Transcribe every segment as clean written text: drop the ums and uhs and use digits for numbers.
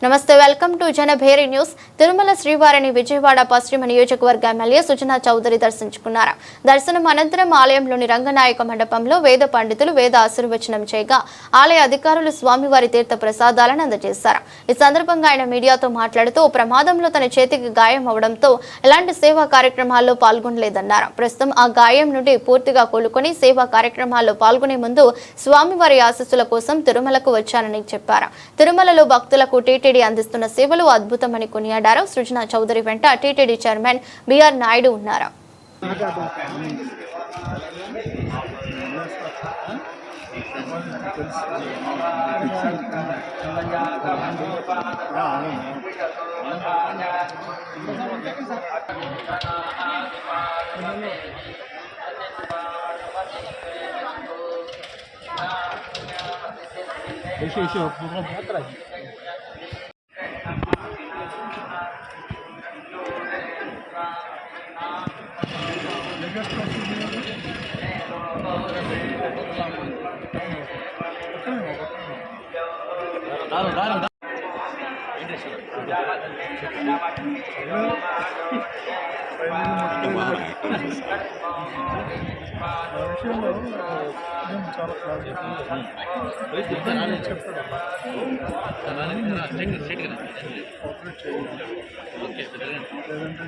నమస్తే welcome to Janabheri news. Tirumala శ్రీవారిని విజయవాడ పశ్చిమ నియోజకవర్గ ఎమ్మెల్యే సుజనా చౌదరి దర్శించుకున్నారు. దర్శనం అనంతరం ఆలయంలోని రంగనాయక మండపంలో వేద పండితులు వేద ఆశీర్వచనం చేయగా ఆలయ అధికారులు స్వామివారి తీర్థ ప్రసాదాలను అందజేశారు. ఈ సందర్భంగా ఆయన మీడియాతో మాట్లాడుతూ ప్రమాదంలో తన చేతికి గాయం అవడంతో ఎలాంటి సేవా కార్యక్రమాల్లో పాల్గొనలేదన్నారు. ప్రస్తుతం ఆ గాయం నుండి పూర్తిగా కోలుకొని సేవా కార్యక్రమాల్లో పాల్గొనే ముందు స్వామివారి ఆశీస్సుల కోసం తిరుమలకు వచ్చానని చెప్పారు. తిరుమలలో భక్తులకు టీటీడీ అందిస్తున్న సేవలు అద్భుతమని కొనియాడారు. సృజనా చౌదరి వెంట టీటీడీ చైర్మన్ బిఆర్ నాయుడు ఉన్నారు.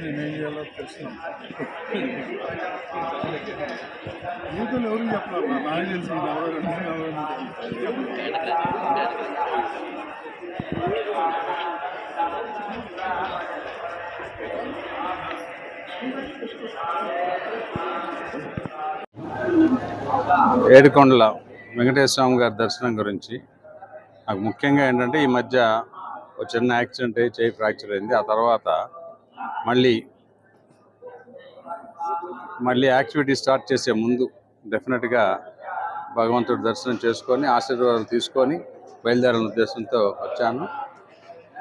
నేనేం చేయాలో తెలుసు. యూతులు ఎవరికి చెప్పాలి? నాకు తెలిసి ఏడుకొండల వెంకటేశ్వర స్వామి గారి దర్శనం గురించి నాకు ముఖ్యంగా ఏంటంటే ఈ మధ్య ఒక చిన్న యాక్సిడెంట్ అయ్యి చేయి ఫ్రాక్చర్ అయింది. ఆ తర్వాత మళ్ళీ యాక్టివిటీ స్టార్ట్ చేసే ముందు డెఫినెట్గా భగవంతుడి దర్శనం చేసుకొని ఆశీర్వాదాలు తీసుకొని బయలుదేరాలనే ఉద్దేశంతో వచ్చాను.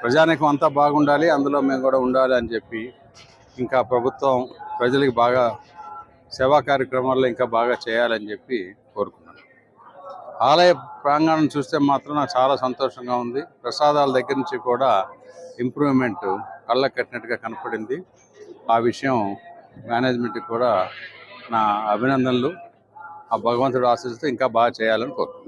ప్రజానీకం అంతా బాగుండాలి, అందులో మేము కూడా ఉండాలి అని చెప్పి ఇంకా ప్రభుత్వం ప్రజలకి బాగా సేవా కార్యక్రమాల్లో ఇంకా బాగా చేయాలని చెప్పి కోరుకున్నాను. ఆలయ ప్రాంగణం చూస్తే మాత్రం నాకు చాలా సంతోషంగా ఉంది. ప్రసాదాల దగ్గర నుంచి కూడా ఇంప్రూవ్మెంట్ కళ్ళకు కట్టినట్టుగా కనపడింది. ఆ విషయం మేనేజ్మెంట్కి కూడా నా అభినందనలు. ఆ భగవంతుడు ఆశీస్సుతో ఇంకా బాగా చేయాలని కోరుకుంటున్నాను.